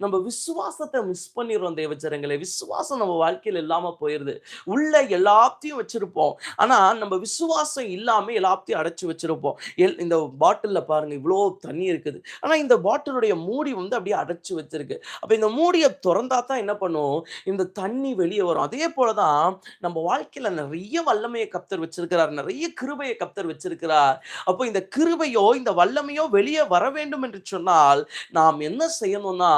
நம்ம விசுவாசத்தை மிஸ் பண்ணிடுறோம். தேவச்சரங்களே, விசுவாசம் நம்ம வாழ்க்கையில இல்லாம போயிருது. உள்ள எல்லாத்தையும் வச்சிருப்போம், ஆனா நம்ம விசுவாசம் இல்லாம எல்லாத்தையும் அடைச்சு வச்சிருப்போம். இந்த பாட்டில்ல பாருங்க, இவ்வளோ தண்ணி இருக்குது, ஆனா இந்த பாட்டிலுடைய மூடி அப்படியே அடைச்சு வச்சிருக்கு. அப்ப இந்த மூடியை திறந்தா தான் என்ன பண்ணும்? இந்த தண்ணி வெளியே வரும். அதே போலதான் நம்ம வாழ்க்கையில நிறைய வல்லமையை கர்த்தர் வச்சிருக்கிறார். நிறைய கிருபையை கர்த்தர் வச்சிருக்கிறார். அப்போ இந்த கிருபையோ, இந்த வல்லமையோ வெளியே வர வேண்டும் என்று சொன்னால், நாம் என்ன செய்யணும்னா,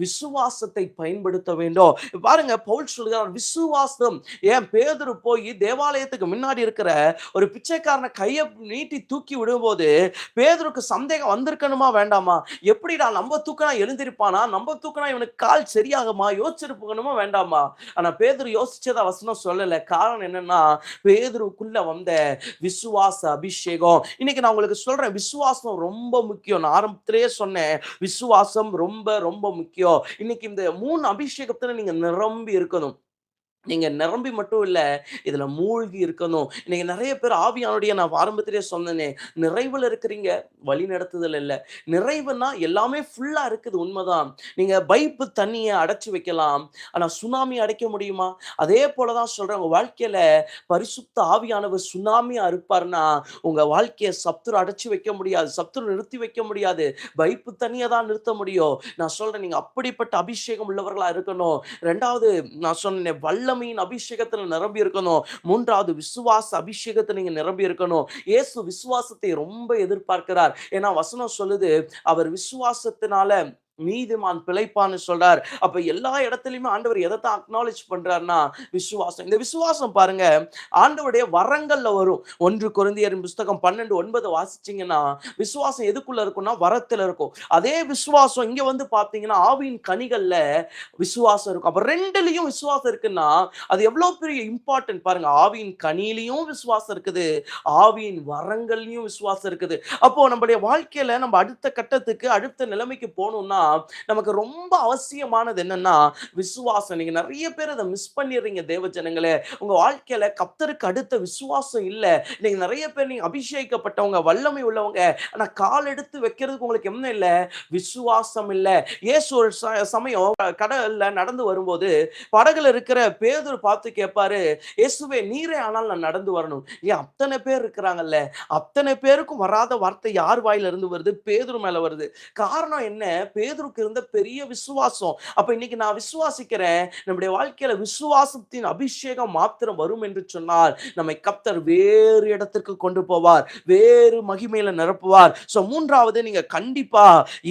விசுவாசத்தை பயன்படுத்த வேண்டும். பாருங்க பவுல் சொல்கிறார், விசுவாசம். ஏன் பேதுரு போய் தேவாலயத்துக்கு முன்னாடி இருக்கிற ஒரு பிச்சைக்காரனை கையை நீட்டி தூக்கி விடும்போது பேதுருக்கு சந்தேகம் வந்திருக்கணுமா வேண்டாமா? எப்படிடா நம்ம தூக்கினா எழுந்திருப்பானா? நம்ம தூக்கினா இவனுக்கு கால் சரியாகுமா? யோசிச்சிருக்கணுமா வேண்டாமா? ஆனா பேதுரு யோசிச்சத வசனம் சொல்லல. காரணம் என்னன்னா, பேதுருக்குள்ள வந்த விசுவாச அபிஷேகம். இன்னைக்கு நான் உங்களுக்கு சொல்றேன், விசுவாசம் ரொம்ப முக்கியம். நான் ஆரம்பத்திலேயே சொன்னேன், விசுவாசம் ரொம்ப ரொம்ப முக்கியம். இன்னைக்கு இந்த 3 அபிஷேகத்துல நீங்க நிரம்பி இருக்கணும். நீங்க நிரம்பி மட்டும் இல்ல, இதுல மூழ்கி இருக்கணும். இன்னைக்கு நெறைய பேர் ஆவியானுடைய, நான் ஆரம்பத்திலேயே சொன்னேனே, நிறைவுல இருக்கிறீங்க, வழி நடத்துதல் இல்ல. நிறைவுன்னா எல்லாமே ஃபுல்லா இருக்குது, உண்மதான். நீங்க பைப்பு தண்ணிய அடைச்சு வைக்கலாம். ஆனா சுனாமி அடைக்க முடியுமா? அதே போல தான் சொல்றேன், உங்க வாழ்க்கையில பரிசுத்த ஆவியானவர் சுனாமியா இருப்பார்ன்னா, உங்க வாழ்க்கைய சத்துரு அடைச்சு வைக்க முடியாது. சத்துரு நிறுத்தி வைக்க முடியாது. பைப்பு தண்ணிய தான் நிறுத்த முடியும். நான் சொல்றேன், நீங்க அப்படிப்பட்ட அபிஷேகம் உள்ளவர்களா இருக்கணும். 2வது நான் சொன்னேனே, வல்லமையின் அபிஷேகத்துல நிரம்பி இருக்கணும். 3வது விசுவாச அபிஷேகத்துல நீங்க நிரம்பி இருக்கணும். இயேசு விசுவாசத்தை ரொம்ப எதிர்பார்க்கிறார். ஏன்னா வசனம் சொல்லுது, அவர் விசுவாசத்தினால நீதிமான் பிழைப்பான்னு சொல்றார். அப்ப எல்லா இடத்துலயுமே ஆண்டவர் எதைத்தான் அக்னாலேஜ் பண்றாருன்னா, விசுவாசம். இந்த விசுவாசம் பாருங்க, ஆண்டவருடைய வரங்கள்ல வரும். 1 கொரிந்தியரின் புஸ்தகம் 12:9 வாசிச்சீங்கன்னா, விசுவாசம் எதுக்குள்ள இருக்கும்னா வரத்துல இருக்கும். அதே விசுவாசம் இங்க வந்து பாத்தீங்கன்னா, ஆவியின் கனிகள்ல விசுவாசம் இருக்கும். அப்ப 2லயும் விசுவாசம் இருக்குன்னா, அது எவ்வளவு பெரிய இம்பார்ட்டன்ட் பாருங்க. ஆவியின் கனியிலயும் விசுவாசம் இருக்குது, ஆவியின் வரங்கள்லயும் விசுவாசம் இருக்குது. அப்போ நம்முடைய வாழ்க்கையில நம்ம அடுத்த கட்டத்துக்கு, அடுத்த நிலைமைக்கு போகணும்னா, நமக்கு ரொம்ப அவசியமானது என்னன்னா விசுவாசம். நீங்க நிறைய பேர் அதை மிஸ் பண்ணிடுறீங்க தேவ ஜனங்களே. உங்க வாழ்க்கையில கர்த்தருக்கு அடுத்த விசுவாசம் இல்ல. நீங்க நிறைய பேர், நீங்க அபிஷேகிக்கப்பட்டவங்க, வல்லமை உள்ளவங்க, ஆனா கால் எடுத்து வைக்கிறதுக்கு உங்களுக்கு என்ன இல்ல? விசுவாசம் இல்ல. இயேசு ஒரு சமயம் கடல்ல நடந்து வரும்போது படகுல இருக்கிற பேதுரு பார்த்து கேட்பாரு, இயேசுவே நீரே ஆனால் நான் நடந்து வரணும். ஏன் அத்தனை பேர் இருக்கிறாங்கல்ல, அத்தனை பேருக்கும் வராத வார்த்தை யார் வாயில இருந்து வருது? பேதுரு மேல வருது. காரணம் என்ன? பேதுருக்கு இருந்த பெரிய விசுவாசம். அப்ப இன்னைக்கு நான் விசுவாசிக்கிறேன், நம்முடைய வாழ்க்கையில விசுவாசத்தின் அபிஷேகம் மாத்திரம் வரும் என்று சொன்னால், நம்மை கர்த்தர் வேறு இடத்திற்கு கொண்டு போவார், வேறு மகிமையில நிரப்புவார். சோ 3வது, நீங்க கண்டிப்பா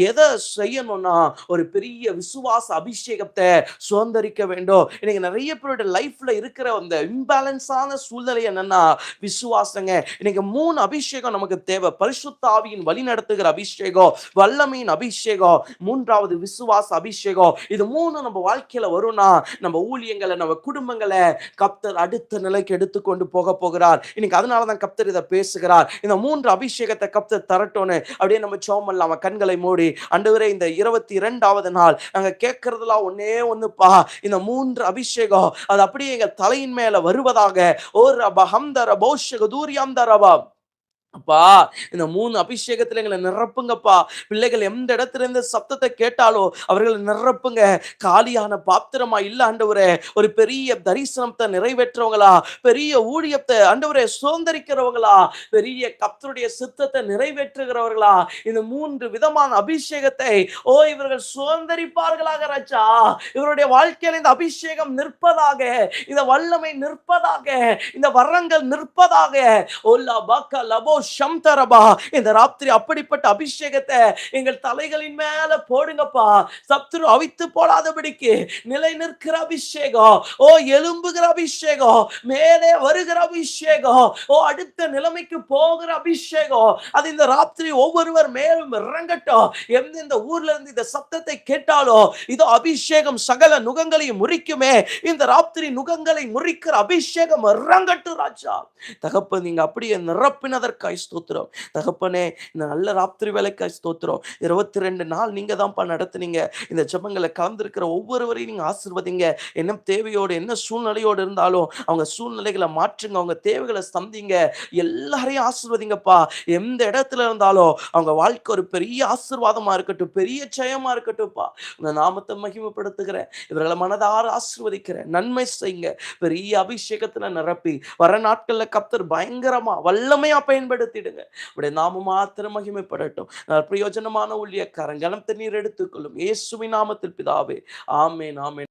எதை செய்யணும்னா, ஒரு பெரிய விசுவாச அபிஷேகத்தை சுதந்தரிக்க வேண்டும். இன்னைக்கு நிறைய பேரோட லைஃப்ல இருக்கிற அந்த இம்பேலன்ஸான சூழ்நிலை என்னன்னா விசுவாசங்க. இன்னைக்கு 3 அபிஷேகம் நமக்கு தேவை. பரிசுத்த ஆவியின் வழி நடத்துகிற அபிஷேகம், வல்லமையின் அபிஷேகம், 3வது விசுவாச அபிஷேகம். இது 3 நம்ம வாழ்க்கையில வரும்னா, நம்ம ஊழியங்களை, நம்ம குடும்பங்களை கர்த்தர் அடுத்த நிலைக்கு எடுத்துக்கொண்டு போகிறார். இன்னைக்கு அதனாலதான் கர்த்தர் இதை பேசுகிறார். இந்த 3 அபிஷேகத்தை கர்த்தர் தரட்டோன்னு அப்படியே நம்ம ஜெபம் பண்ணலாம். கண்களை மூடி, ஆண்டவரே இந்த 22வது நாள் நாங்க கேட்கறதுலாம் ஒன்னே ஒண்ணுப்பா, இந்த 3 அபிஷேகம் அது அப்படியே எங்க தலையின் மேல வருவதாக. ஓ ரப ஹம்தர பௌஷக தூரியாம்தரபா. அப்பா, இந்த 3 அபிஷேகத்துல எங்களை நிரப்புங்கப்பா. பிள்ளைகள் எந்த இடத்துல இருந்து சத்தத்தை கேட்டாலோ அவர்களை நிரப்புங்க. காலியான பாத்திரமா இல்ல ஆண்டவரே, ஒரு பெரிய தரிசனத்தை நிறைவேற்றவங்களா, பெரிய ஊழியத்தை ஆண்டவரே சுதந்திரிக்கிறவங்களா, பெரிய கர்த்தருடைய சித்தத்தை நிறைவேற்றுகிறவர்களா, இந்த 3 விதமான அபிஷேகத்தை இவர்கள் சுதந்திரிப்பார்களாக ராஜா. இவருடைய வாழ்க்கையில இந்த அபிஷேகம் நிற்பதாக, இந்த வல்லமை நிற்பதாக, இந்த வரங்கள் நிற்பதாக. ஓலா பாக்கா லபோ ஷம்தரபா. இந்த ராத்திரி அப்படிப்பட்ட அபிஷேகத்தை எங்கள் தலைகளின் மேல போடுங்கப்பா. சத்துரு அவித்து போடாதபடிக்கு நிலை நிற்கிற அபிஷேகம், எழும்புகிற அபிஷேகம், மேலே வருகிற அபிஷேகம், அடுத்த நிலைமைக்கு போகிற அபிஷேகம், அது இந்த ராத்திரி ஒவ்வொருவர் மேலும் இறங்கட்டும். எந்தெந்த ஊர்ல இருந்து இந்த சத்தத்தை கேட்டாலோ இதோ அபிஷேகம் சகல நுகங்களையும் முறிக்குமே. இந்த ராத்திரி நுகங்களை முறிக்கிற அபிஷேகம் இறங்கட்டும் ராஜா. தகப்பன், நீங்க அப்படியே நிரப்பினதற்கு ஸ்தோத்திரம். தகப்பனே, இந்த நல்ல ராத்திரி வேலைக்காய் ஸ்தோத்திரம். 22 நாள் நீங்க தான்ப்பா நடத்துனீங்க. இந்த ஜெபங்களை கலந்திருக்கிற ஒவ்வொருவரையும் நீங்க ஆசீர்வதிங்க. என்ன தேவையோடு, என்ன சூழ்நிலையோடு இருந்தாலும் அவங்க சூழ்நிலைகளை மாற்றுங்க, அவங்க தேவைகளை சந்திங்க. எல்லாரையும் ஆசீர்வதிங்கப்பா. எந்த இடத்துல இருந்தாலும் அவங்க வாழ்க்கை ஒரு பெரிய ஆசீர்வாதமா இருக்கட்டும், பெரிய ஜெயமா இருக்கட்டும்ப்பா. உங்க நாமத்தை மகிமைப்படுத்துகிறேன். இவர்களை மனதார ஆசீர்வதிக்கிறேன். நன்மை செய்யுங்க. பெரிய அபிஷேகத்துல நிரப்பி வர நாட்கள்ல கர்த்தர் பயங்கரமா வல்லமையா பயன்படுத்திடுங்க. உடைய நாம மாத்திரம் மகிமைப்படட்டும். பிரயோஜனமான ஊழியக்காரன் கனத்தை நீர் எடுத்துக்கொள்ளும். இயேசுவின் நாமத்தில் பிதாவே, ஆமென், ஆமென்.